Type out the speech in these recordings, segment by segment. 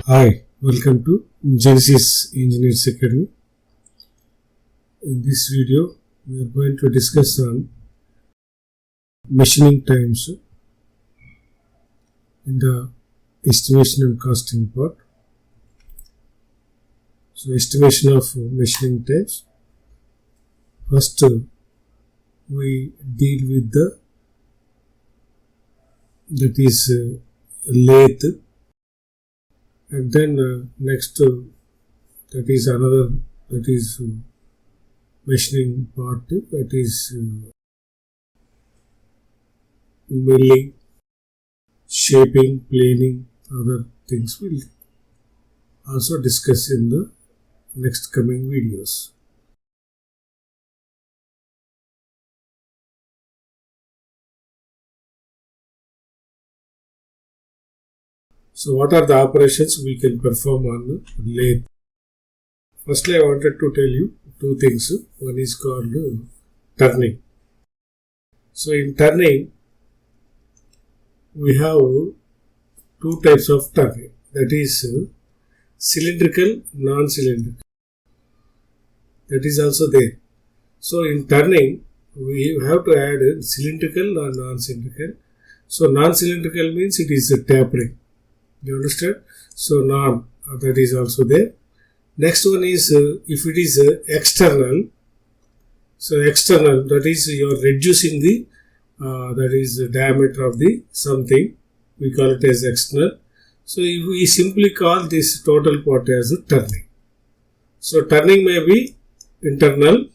Hi, welcome to Genesis Engineers Academy. In this video, we are going to discuss on machining times in the estimation and costing part. So, estimation of machining times. First, we deal with that is lathe, and then next that is another, that is machining part, that is milling, shaping, planing, other things we'll also discuss in the next coming videos. So what are the operations we can perform on lathe? Firstly, I wanted to tell you two things. One is called turning. So in turning, we have two types of turning. That is cylindrical, non-cylindrical. That is also there. So in turning, we have to add cylindrical or non-cylindrical. So non-cylindrical means it is a tapering. You understand? So non, that is also there. Next one is if it is external. So external, that is you are reducing the that is the diameter of the something. We call it as external. So we simply call this total part as a turning. So turning may be internal.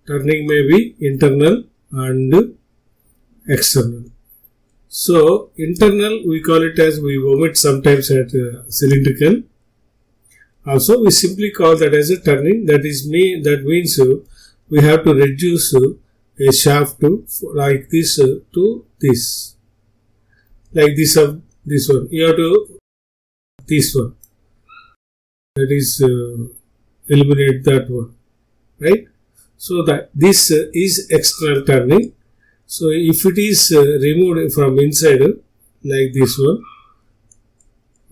Turning may be internal and external. So internal we call it as, we omit sometimes at cylindrical. Also we simply call that as a turning. That means we have to reduce a shaft like this to this. Like this one. You have to this one. That is eliminate that one. Right? So that this is external turning. So if it is removed from inside like this one,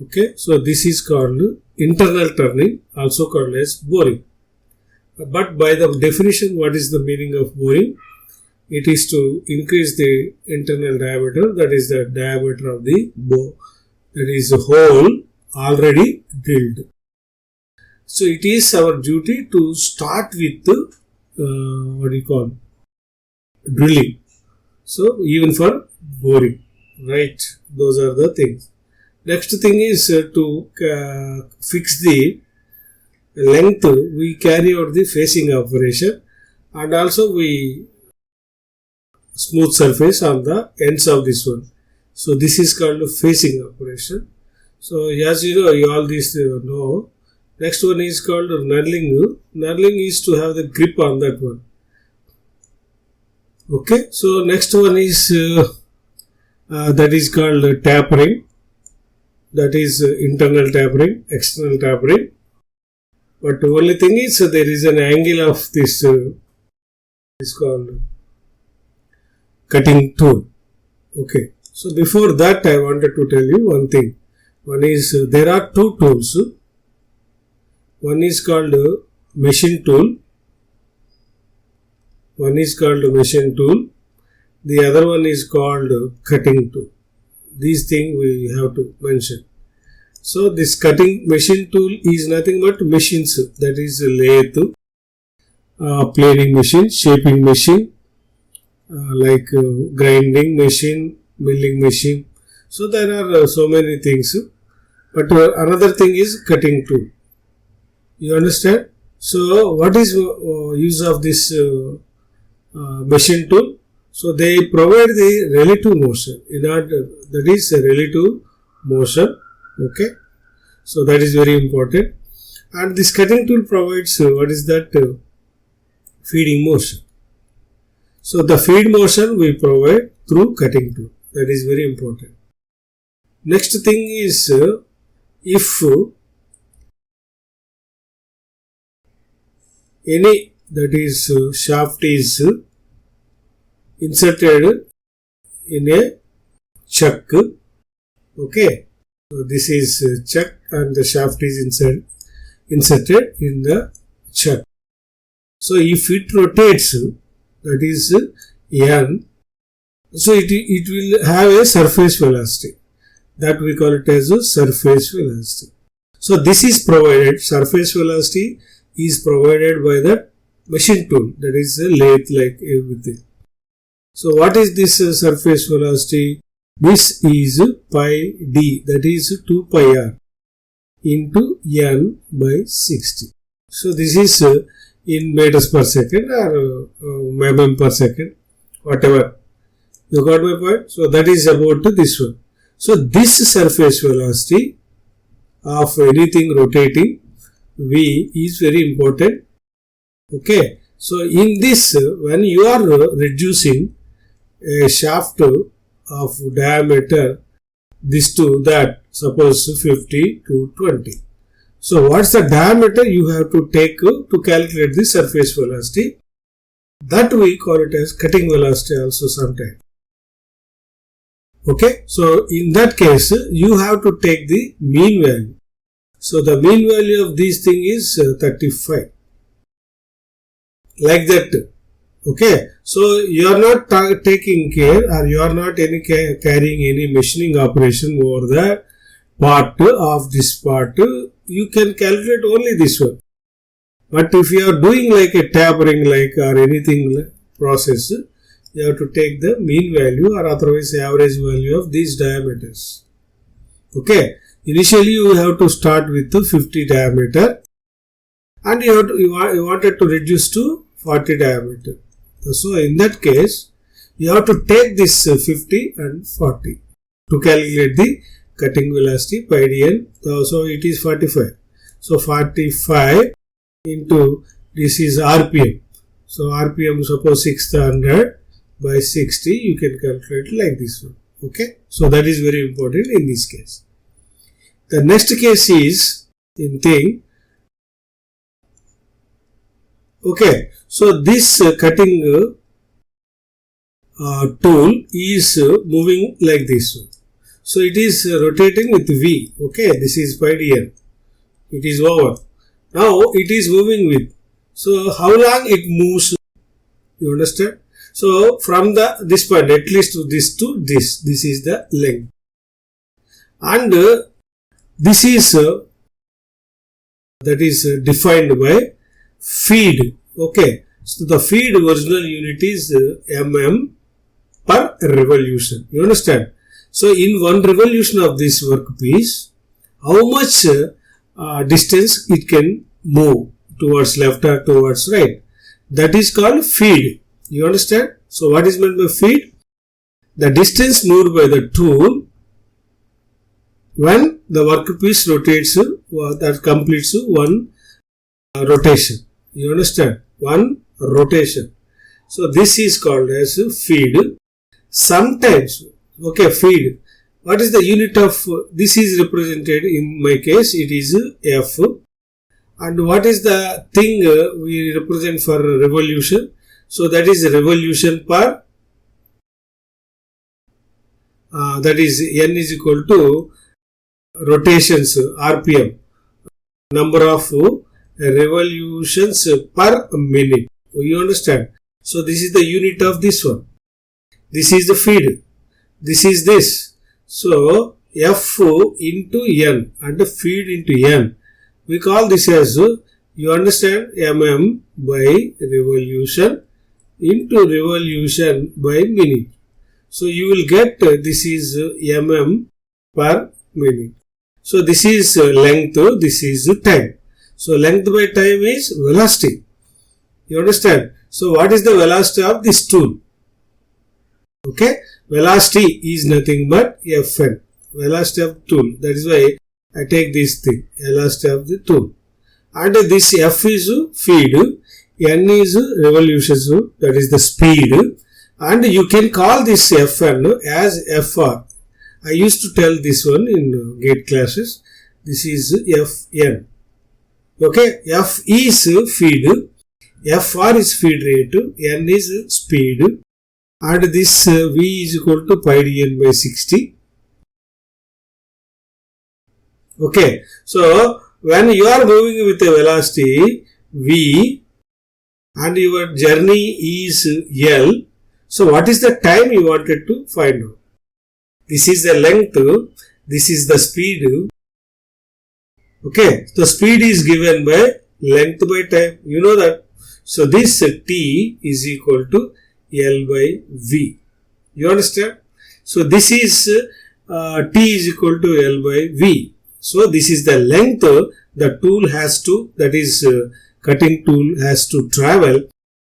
okay, so this is called internal turning, also called as boring. But by the definition, what is the meaning of boring? It is to increase the internal diameter, that is the diameter of the bow, that is the hole already drilled. So it is our duty to start with drilling. So even for boring, right? Those are the things. Next thing is to fix the length. We carry out the facing operation, and also we smooth surface on the ends of this one. So this is called facing operation. So as you know, you all this know. Next one is called knurling. Knurling is to have the grip on that one. Okay, so next one is that is called tapering. That is internal tapering, external tapering. But the only thing is there is an angle of this is called cutting tool. Okay, so before that I wanted to tell you one thing. One is there are two tools. One is called machine tool. One is called machine tool. The other one is called cutting tool. These things we have to mention. So this cutting machine tool is nothing but machines. That is lathe, planing machine, shaping machine, like grinding machine, milling machine. So there are so many things. But another thing is cutting tool. You understand? So what is use of this machine tool? So they provide the relative motion. That is a relative motion. Okay. So that is very important. And this cutting tool provides what is that? Feeding motion. So the feed motion we provide through cutting tool. That is very important. Next thing is if any, that is shaft is inserted in a chuck. Okay, so this is a chuck and the shaft is inserted in the chuck. So if it rotates, that is n, so it will have a surface velocity. That we call it as a surface velocity. So this is provided, surface velocity is provided by the machine tool, that is a lathe like everything. So what is this surface velocity? This is pi d, that is 2 pi r into n by 60. So this is in meters per second or mm per second, whatever. You got my point? So that is about this one. So this surface velocity of anything rotating V is very important. Okay. So in this, when you are reducing a shaft of diameter this to that, suppose 50 to 20. So what's the diameter you have to take to calculate the surface velocity? That we call it as cutting velocity also sometimes. Okay, so in that case you have to take the mean value. So the mean value of this thing is 35. Like that. Okay, so you are not taking care, or you are not carrying any machining operation over the part of this part. You can calculate only this one. But if you are doing like a tapering or anything process, you have to take the mean value or otherwise average value of these diameters. Okay, initially you have to start with the 50 diameter and you wanted to reduce to 40 diameter. So in that case, you have to take this 50 and 40 to calculate the cutting velocity pi dn. So it is 45. So 45 into this is RPM. So RPM suppose 600 by 60, you can calculate like this one. Okay. So that is very important in this case. The next case is in thing. Okay. So this cutting tool is moving like this one. So it is rotating with V. Okay. This is pi dn. It is over. Now it is moving with. So how long it moves? You understand? So from this point, at least to this, this is the length. And this is that is defined by feed. Okay. So the feed original unit is mm per revolution. You understand? So in one revolution of this workpiece, how much distance it can move towards left or towards right. That is called feed. You understand? So what is meant by feed? The distance moved by the tool when the workpiece rotates, that completes one rotation. You understand? One rotation. So this is called as feed. Sometimes, okay, feed. What is the unit of, this is represented in my case, it is F. And what is the thing we represent for revolution? So that is revolution per, that is N is equal to rotations, RPM, number of revolutions per minute. You understand? So this is the unit of this one. This is the feed. This is this. So F into N and feed into N. We call this as, you understand, mm by revolution into revolution by minute. So you will get this is mm per minute. So this is length, this is time. So length by time is velocity. You understand? So what is the velocity of this tool? Okay, velocity is nothing but Fn, velocity of tool. That is why I take this thing, velocity of the tool. And this F is feed, N is revolutions, that is the speed. And you can call this Fn as Fr. I used to tell this one in gate classes. This is Fn. Okay, F is feed, Fr is feed rate, N is speed, and this V is equal to pi dn by 60. Okay, so when you are moving with a velocity V and your journey is L, so what is the time you wanted to find out? This is the length, this is the speed. Okay, the speed is given by length by time, you know that. So this T is equal to L by V. You understand? So this is T is equal to L by V. So this is the length the tool has to, that is cutting tool has to travel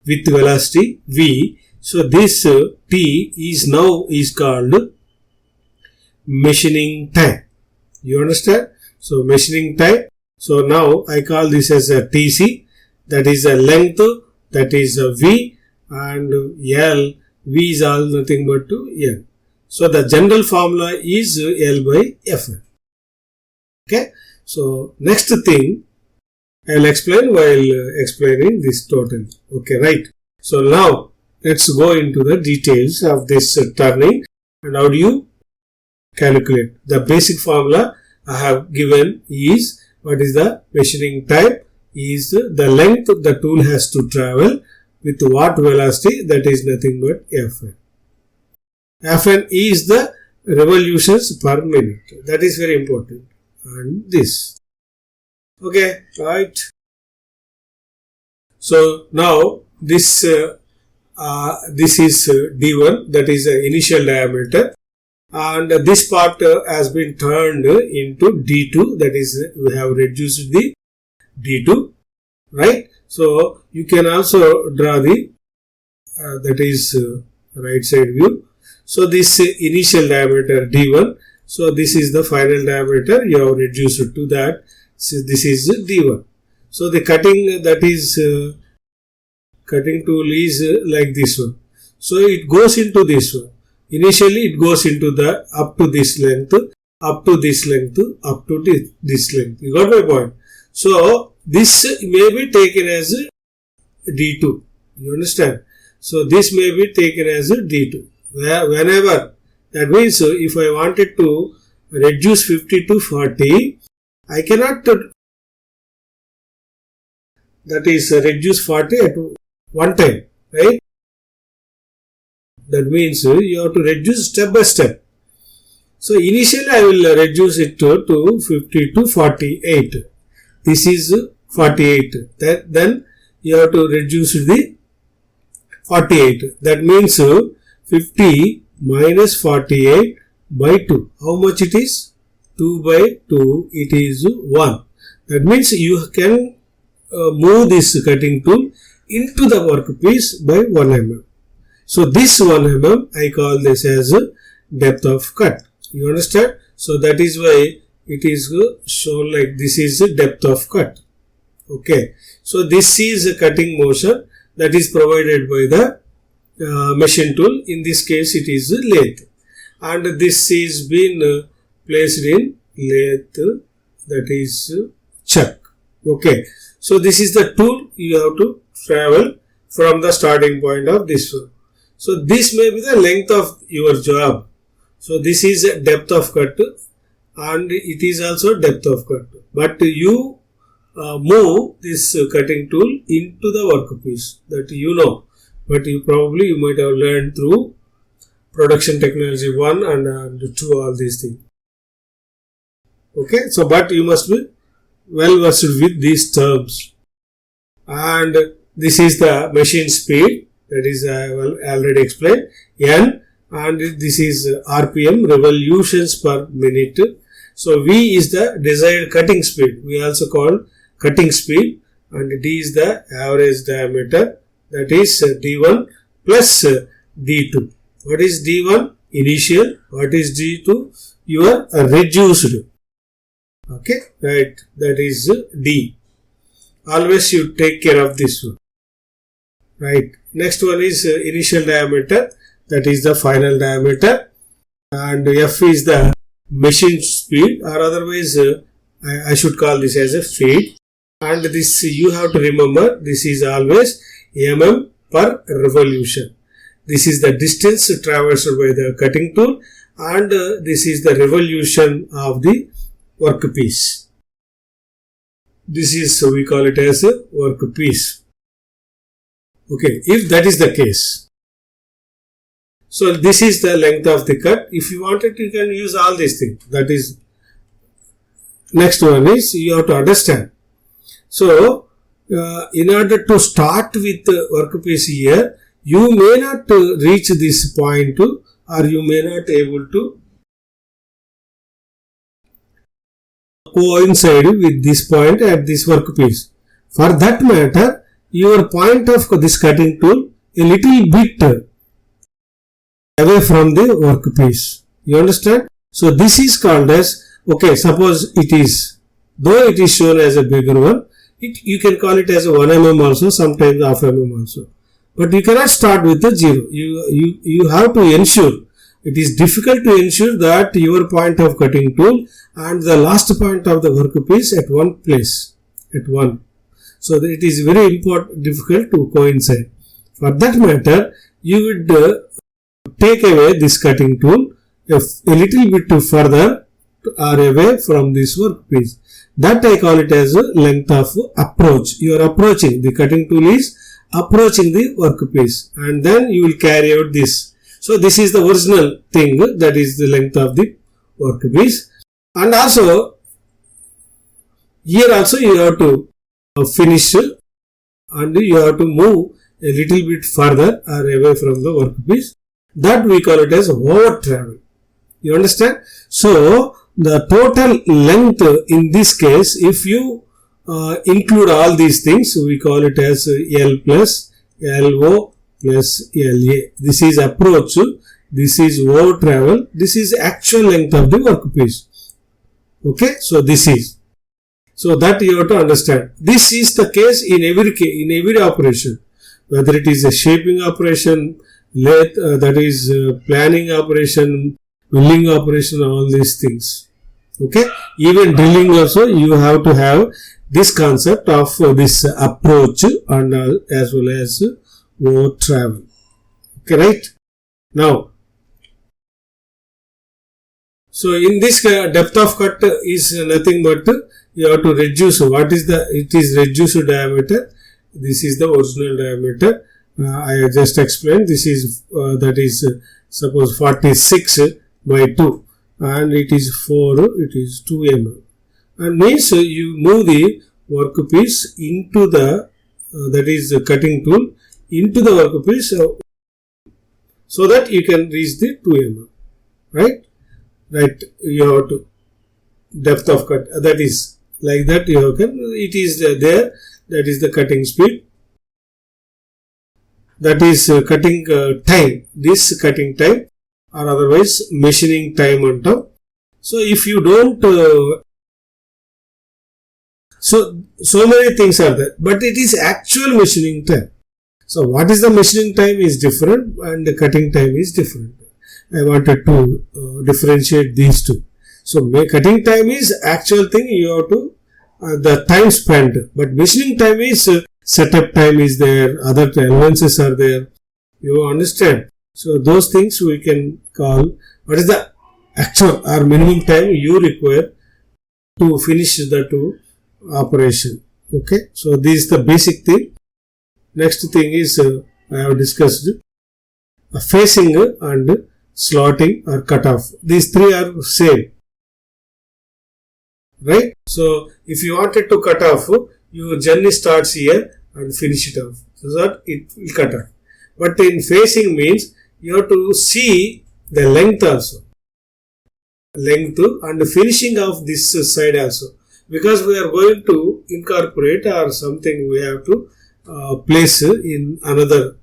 with velocity V. So this T is now is called machining time. You understand? So machining time. So now I call this as a TC, that is a length, that is a V, and L, V is all nothing but to L. So the general formula is L by Fn. Okay. So next thing I will explain while explaining this total. Okay, right. So now let's go into the details of this turning and how do you calculate. The basic formula I have given is, what is the machining time, is the length the tool has to travel with what velocity, that is nothing but Fn. Fn is the revolutions per minute. That is very important. And this. Okay, right. So now this is D1, that is the initial diameter, and this part has been turned into D2, that is we have reduced the D2, right? So you can also draw the that is right side view. So this initial diameter D1, so this is the final diameter, you have reduced it to that. So this is D1. So the cutting, that is cutting tool is like this one. So it goes into this one. Initially it goes into the up to this length, up to this length, up to this length. You got my point? So this may be taken as D2. You understand? So this may be taken as D2. Whenever, that means if I wanted to reduce 50 to 40, I cannot, that is reduce 40 at one time, right? That means you have to reduce step by step. So initially I will reduce it to 50 to 48. This is 48. Then you have to reduce the 48. That means 50 minus 48 by 2. How much it is? 2 by 2, it is 1. That means you can move this cutting tool into the workpiece by 1 mm. So this 1 mm I call this as depth of cut. You understand? So that is why it is shown like this is depth of cut. Okay. So this is a cutting motion that is provided by the machine tool. In this case it is lathe. And this is been placed in lathe, that is chuck. Okay. So this is the tool you have to travel from the starting point of this one. So this may be the length of your job. So this is a depth of cut and it is also depth of cut. But you move this cutting tool into the workpiece, that you know. But you might have learned through production technology 1 and 2, all these things. Okay, so but you must be well versed with these terms. And this is the machine speed, that is already explained, N, and this is RPM, revolutions per minute. So V is the desired cutting speed, we also call cutting speed, and D is the average diameter, that is D1 plus D2. What is D1? Initial. What is D2? Your reduced. Okay, right, that is D. Always you take care of this one. Right. Next one is initial diameter, that is the final diameter, and F is the machine speed, or otherwise I should call this as a feed. And this you have to remember, this is always mm per revolution. This is the distance traversed by the cutting tool, and this is the revolution of the workpiece. This is, we call it as a workpiece. Okay, if that is the case. So this is the length of the cut. If you want it, you can use all these things. That is, next one is you have to understand. So in order to start with the workpiece here, you may not reach this point, or you may not able to coincide with this point at this workpiece. For that matter, your point of this cutting tool a little bit away from the workpiece. You understand? So this is called as, okay, suppose it is, though it is shown as a bigger one, you can call it as a 1 mm also, sometimes half mm also. But you cannot start with the 0. You have to ensure, it is difficult to ensure that your point of cutting tool and the last point of the workpiece at one place, at one. So it is very difficult to coincide. For that matter, you would take away this cutting tool a little bit further or away from this workpiece. That I call it as a length of approach. You are approaching, the cutting tool is approaching the workpiece, and then you will carry out this. So this is the original thing, that is the length of the workpiece. And also, here also you have to finish, and you have to move a little bit further or away from the workpiece. That we call it as over travel. You understand? So the total length in this case, if you include all these things, we call it as L plus LO plus LA. This is approach, this is over travel, this is actual length of the workpiece. Okay, so this is. So that you have to understand. This is the case in every operation, whether it is a shaping operation, lathe, that is planning operation, milling operation, all these things. Okay, even drilling also you have to have this concept of this approach and as well as over travel. Okay, right? Now, so in this depth of cut is nothing but you have to reduce. What is the? It is reduced diameter. This is the original diameter. I just explained. This is that is suppose 46 by 2, and it is 4. It is 2 mm. And means you move the workpiece into the that is the cutting tool into the workpiece so that you can reach the 2 mm. Right? Right. You have to depth of cut. That is like that. You can. It is there. That is the cutting speed. That is cutting time. This cutting time, or otherwise machining time on top. So if you don't, so many things are there, but it is actual machining time. So what is the machining time is different, and the cutting time is different. I wanted to differentiate these two. So cutting time is actual thing, you have to the time spent, but machining time is setup time is there, other allowances are there. You understand? So those things we can call what is the actual or minimum time you require to finish the two operation. Okay, so this is the basic thing. Next thing is I have discussed facing and slotting or cutoff. These three are same, right? So if you wanted to cut off, your journey starts here and finish it off, so that it will cut off. But in facing means you have to see the length also, length and finishing of this side also, because we are going to incorporate or something we have to place in another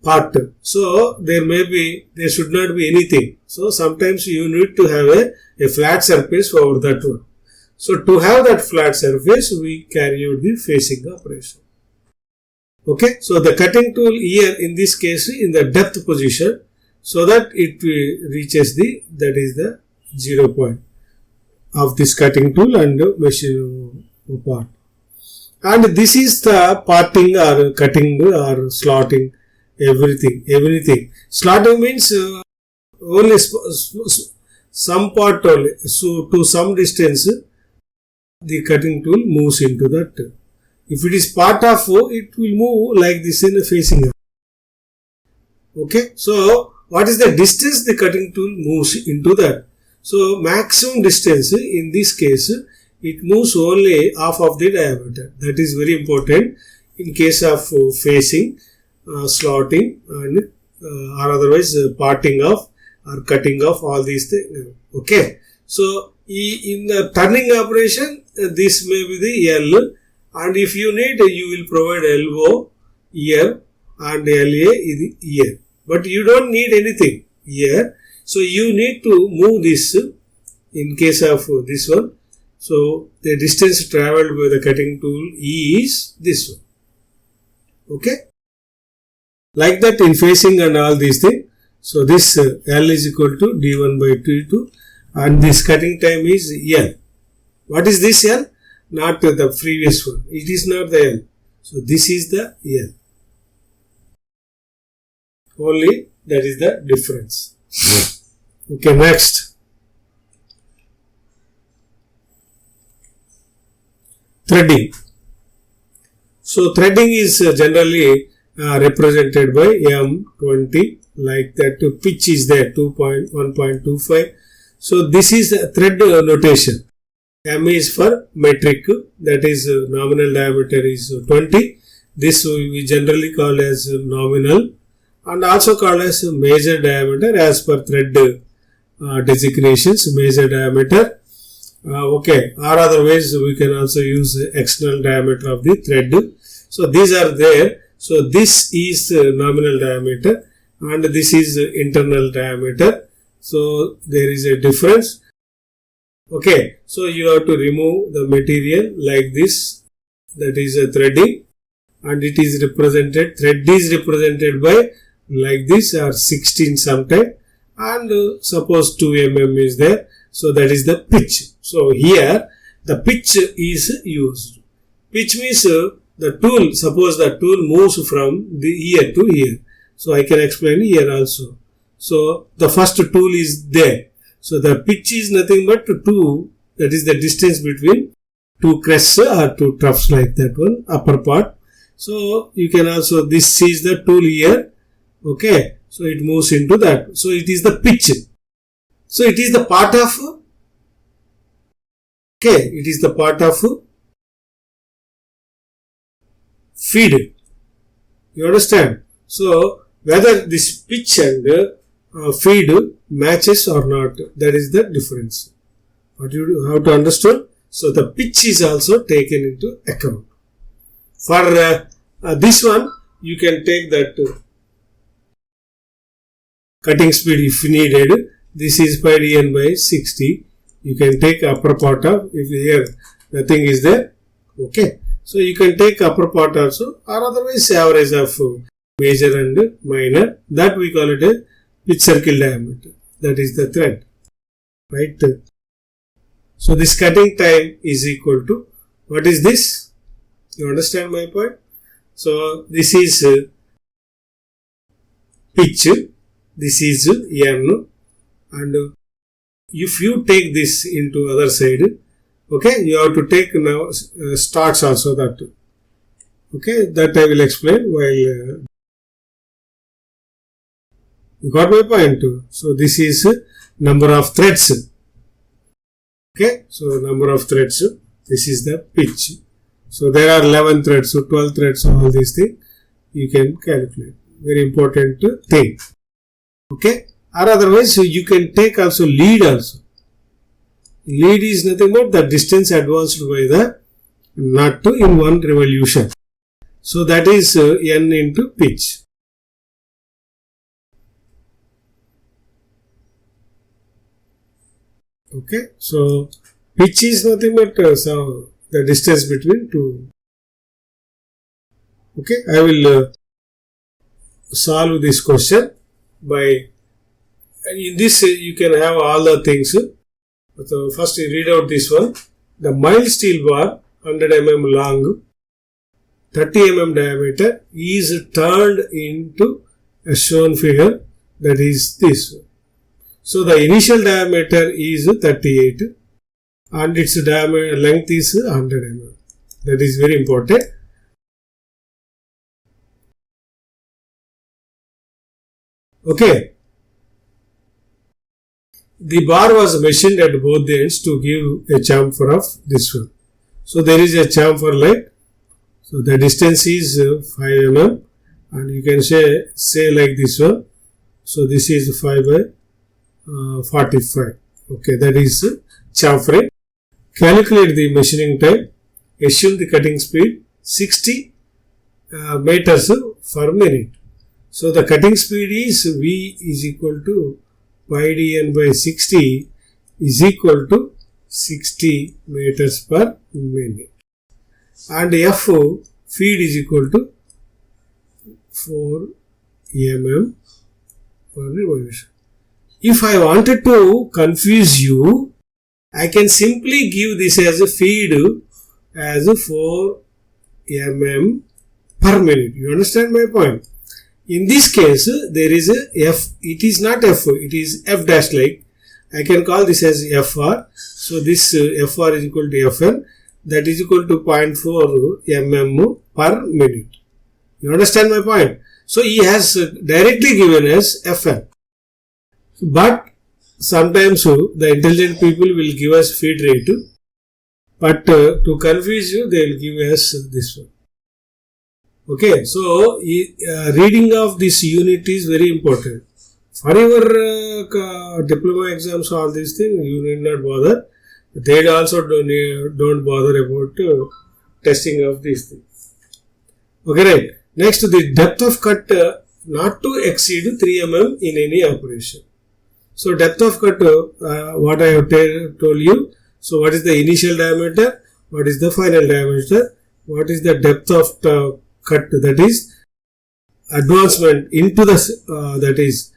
part. So there should not be anything. So sometimes you need to have a flat surface over that one. So to have that flat surface, we carry out the facing operation. Okay, so the cutting tool here in this case in the depth position, so that it reaches that is the 0 point of this cutting tool and machine part. And this is the parting or cutting or slotting everything. Slotting means only some part only. So to some distance, the cutting tool moves into that. If it is part of, it will move like this in a facing. Okay, so what is the distance the cutting tool moves into that? So maximum distance in this case, it moves only half of the diameter. That is very important in case of facing, slotting and or otherwise parting off or cutting off all these things. Okay, so in the turning operation, this may be the L, and if you need, you will provide LO here and LA is here. But you don't need anything here. So you need to move this in case of this one. So the distance traveled by the cutting tool is this one. Okay. Like that in facing and all these things. So this L is equal to D1 by D2 and this cutting time is L. What is this L? Not the previous one. It is not the L. So this is the L. Only that is the difference. Okay, next. Threading. So threading is generally represented by M20 like that. Pitch is there 1.25. So this is a thread notation. M is for metric, that is nominal diameter is 20. This we generally call as nominal and also called as major diameter as per thread designations, major diameter. Okay, or otherwise we can also use external diameter of the thread. So these are there. So this is nominal diameter and this is internal diameter. So there is a difference. Okay, so you have to remove the material like this. That is a threading and it is represented, thread is represented by like this or 16 sometime and suppose 2 mm is there. So that is the pitch. So here the pitch is used. Pitch means the tool, suppose the tool moves from the here to here. So I can explain here also. So the first tool is there. So the pitch is nothing but 2, that is the distance between 2 crests or 2 troughs like that one, upper part. So you can also, this is the tool here. Okay, so it moves into that. So it is the pitch. So it is the part of, okay, it is the part of feed. You understand? So whether this pitch and feed matches or not, that is the difference. What you have to understand? So the pitch is also taken into account. For this one, you can take that cutting speed if needed. This is pi dn by 60. You can take upper part of, if here nothing is there. Okay. So you can take upper part also or otherwise average of major and minor. That we call it a pitch circle diameter. That is the thread. Right. So this cutting time is equal to, what is this? You understand my point? So this is pitch. This is N. And if you take this into other side, okay, you have to take now starts also that. Okay, that I will explain while you got my point. So this is number of threads. Okay, so number of threads. This is the pitch. So there are 11 threads, so 12 threads, all these things you can calculate. Very important thing. Okay, or otherwise you can take also lead also. Lead is nothing but the distance advanced by the nut in one revolution. So that is N into pitch. Okay, so pitch is nothing but the distance between two. Okay, I will solve this question by, in this you can have all the things. So first you read out this one. The mild steel bar 100 mm long, 30 mm diameter is turned into a shown figure, that is this one. So the initial diameter is 38 and its diameter length is 100 mm. That is very important. Okay. The bar was machined at both the ends to give a chamfer of this one. So there is a chamfer like, so the distance is 5 mm and you can say like this one. So this is 5 by 45. Okay, that is chamfering. Calculate the machining time. Assume the cutting speed 60 meters per minute. So the cutting speed is V is equal to pi dn by 60 is equal to 60 meters per minute. And F feed is equal to 4 mm per revolution. If I wanted to confuse you, I can simply give this as a feed as 4 mm per minute. You understand my point? In this case, there is a F. It is not F. It is F dash like. I can call this as FR. So this FR is equal to Fn. That is equal to 0.4 mm per minute. You understand my point? So he has directly given us Fn. But sometimes the intelligent people will give us feed rate. But to confuse you, they will give us this one. Okay, so reading of this unit is very important. For your diploma exams, all these things, you need not bother. They also don't bother about testing of these things. Okay, right. Next, the depth of cut not to exceed 3 mm in any operation. So, depth of cut, what I have told you. So, what is the initial diameter? What is the final diameter? What is the depth of cut, that is advancement into the that is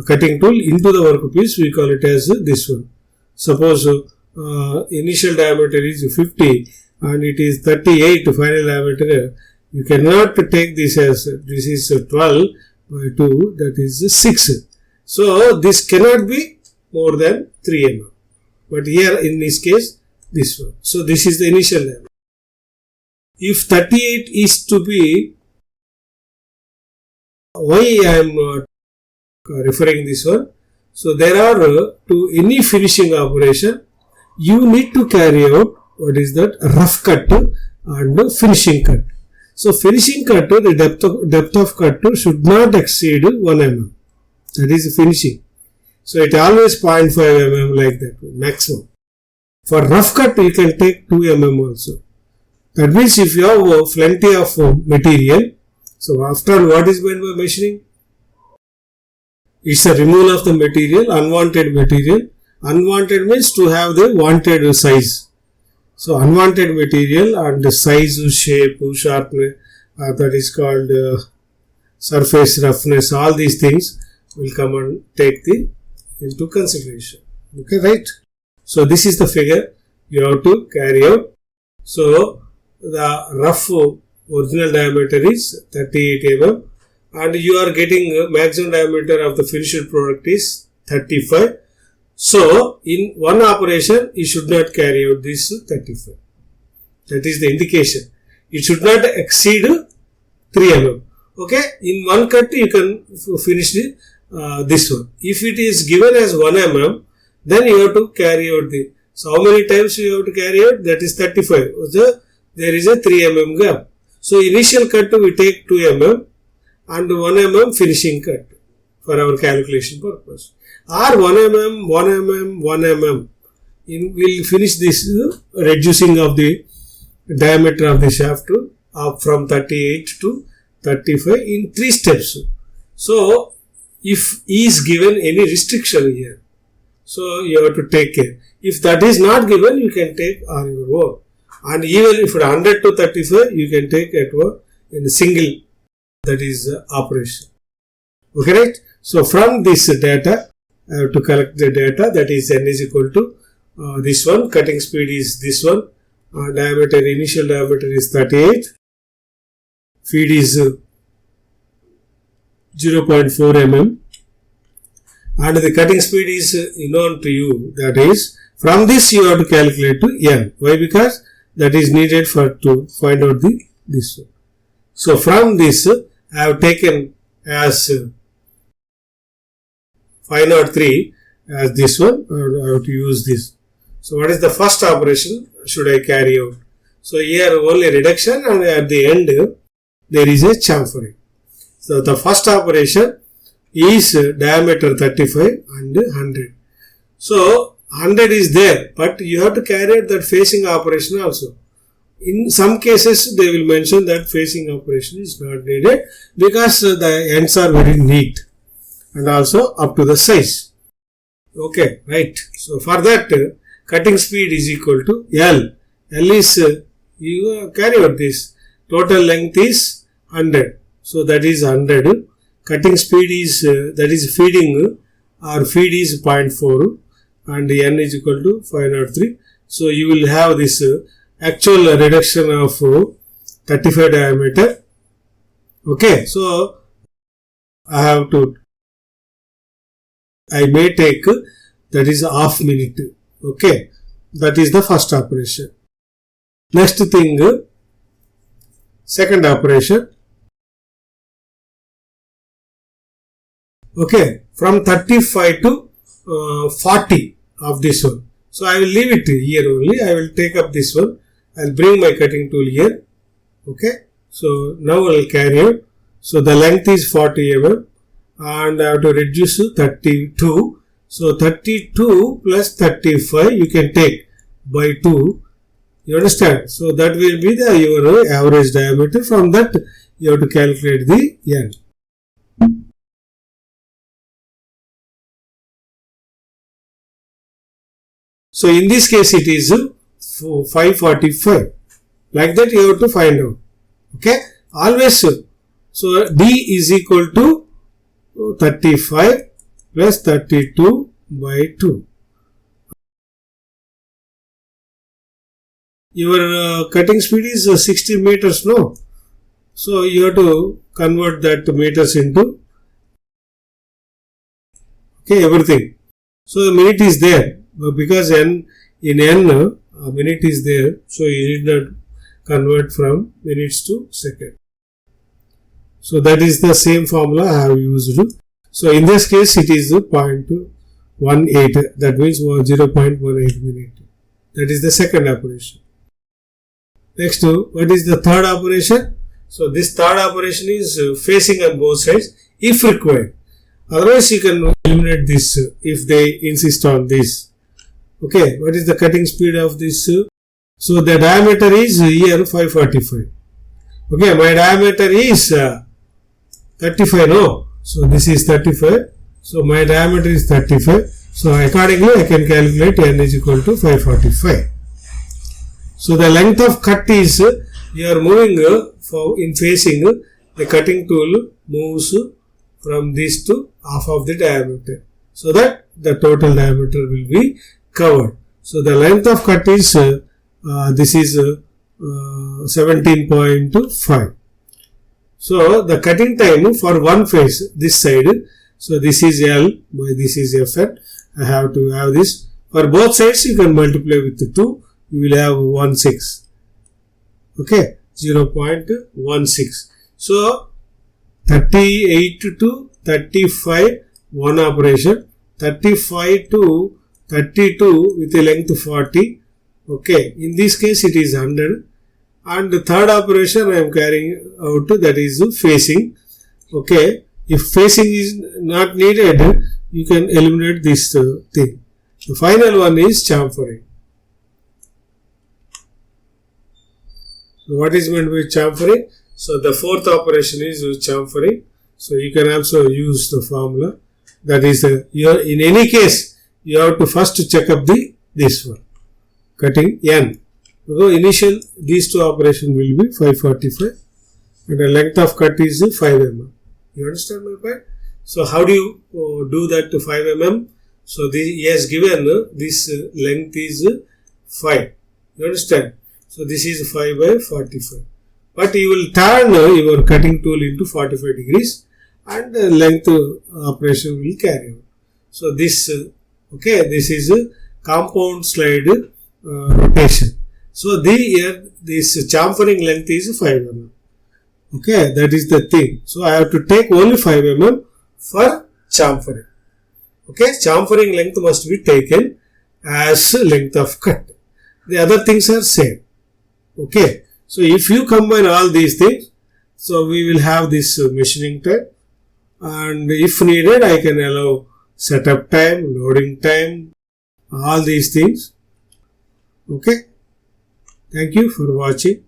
cutting tool into the workpiece, we call it as this one. Suppose initial diameter is 50 and it is 38 final diameter, you cannot take this as this is 12 by 2, that is 6. So this cannot be more than 3 mm. But here in this case, this one. So this is the initial diameter. If 38 is to be, why I am referring this one? So there are to any finishing operation, you need to carry out what is that rough cut and finishing cut. So finishing cut, the depth of cut should not exceed 1 mm. That is finishing. So it always 0.5 mm like that maximum. For rough cut, you can take 2 mm also. That means if you have plenty of material, so after all, what is meant by machining? It's a removal of the material, unwanted material. Unwanted means to have the wanted size. So unwanted material and the size, shape, sharpness, that is called surface roughness, all these things will come and take into consideration. Okay, right? So this is the figure you have to carry out. So the rough original diameter is 38 mm and you are getting maximum diameter of the finished product is 35. So in one operation you should not carry out this 35. That is the indication. It should not exceed 3 mm. Okay, in one cut you can finish this one. If it is given as 1 mm, then you have to carry out so how many times you have to carry out? That is 35. So there is a 3 mm gap. So initial cut we take 2 mm and 1 mm finishing cut for our calculation purpose. Or 1 mm, 1 mm, 1 mm. We will finish this reducing of the diameter of the shaft up from 38 to 35 in 3 steps. So if is given any restriction here, so you have to take care. If that is not given, you can take on your own. And even if 100 to 35, you can take at work in a single, that is operation. Okay, right? So from this data, I have to collect the data, that is n is equal to this one, cutting speed is this one, initial diameter is 38, feed is 0.4 mm, and the cutting speed is known to you. That is, from this you have to calculate to n. Why? Because that is needed to find out this one. So from this I have taken as 503 as this one, and I have to use this. So what is the first operation should I carry out? So here only reduction, and at the end there is a chamfering. So the first operation is diameter 35 and 100. So 100 is there, but you have to carry out that facing operation also. In some cases they will mention that facing operation is not needed because the ends are very neat and also up to the size. Okay, right. So for that, cutting speed is equal to L. L is, you carry out this. Total length is 100. So that is 100. Cutting speed is, that is feeding, or feed is 0.4, and N is equal to 503. So you will have this actual reduction of 35 diameter. Okay, so I may take, that is half minute. Okay, that is the first operation. Next thing, second operation. Okay, from 35 to 40 of this one. So I will leave it here only. I will take up this one. I will bring my cutting tool here. Okay, so now I will carry out. So the length is 40 mm and I have to reduce to 32. So 32 plus 35 you can take by 2. You understand? So that will be your average diameter. From that you have to calculate the N. So in this case it is 545. Like that you have to find out. Okay. Always. So D is equal to 35 plus 32 by 2. Your cutting speed is 60 meters, no? So you have to convert that meters into, okay, everything. So the minute is there, but because in N a minute is there, so you need not convert from minutes to second. So that is the same formula I have used. So in this case it is 0.18, that means 0.18 minute. That is the second operation. Next, what is the third operation? So this third operation is facing on both sides if required. Otherwise you can eliminate this if they insist on this. Okay, what is the cutting speed of this? So the diameter is here 545. Okay, my diameter is 35, no? So this is 35. So my diameter is 35. So accordingly I can calculate N is equal to 545. So the length of cut is, you are moving in facing, the cutting tool moves from this to half of the diameter, so that the total diameter will be covered. So the length of cut is, this is 17.5. So the cutting time for one face, this side, so this is L by this is Fn. I have to have this. For both sides you can multiply with 2. You will have 16. Okay, 0.16. So 38 to 35 one operation, 35 to 32 with a length 40. Okay, in this case it is 100. And the third operation I am carrying out, that is facing. Okay, if facing is not needed, you can eliminate this thing. The final one is chamfering. So what is meant by chamfering? So the fourth operation is chamfering. So you can also use the formula. That is, in any case, you have to first check up this one, cutting N. So initial, these two operations will be 545 and the length of cut is 5 mm. You understand my point? So how do you do that to 5 mm? So he has given this length is 5. You understand? So this is 5 by 45. but you will turn your cutting tool into 45 degrees and length operation will carry out. So this this is a compound slide rotation. So this chamfering length is 5 mm. Okay, that is the thing. So I have to take only 5 mm for chamfering. Okay, chamfering length must be taken as length of cut. The other things are same. Okay, so if you combine all these things, so we will have this machining time, and if needed I can allow setup time, loading time, all these things. Okay, thank you for watching.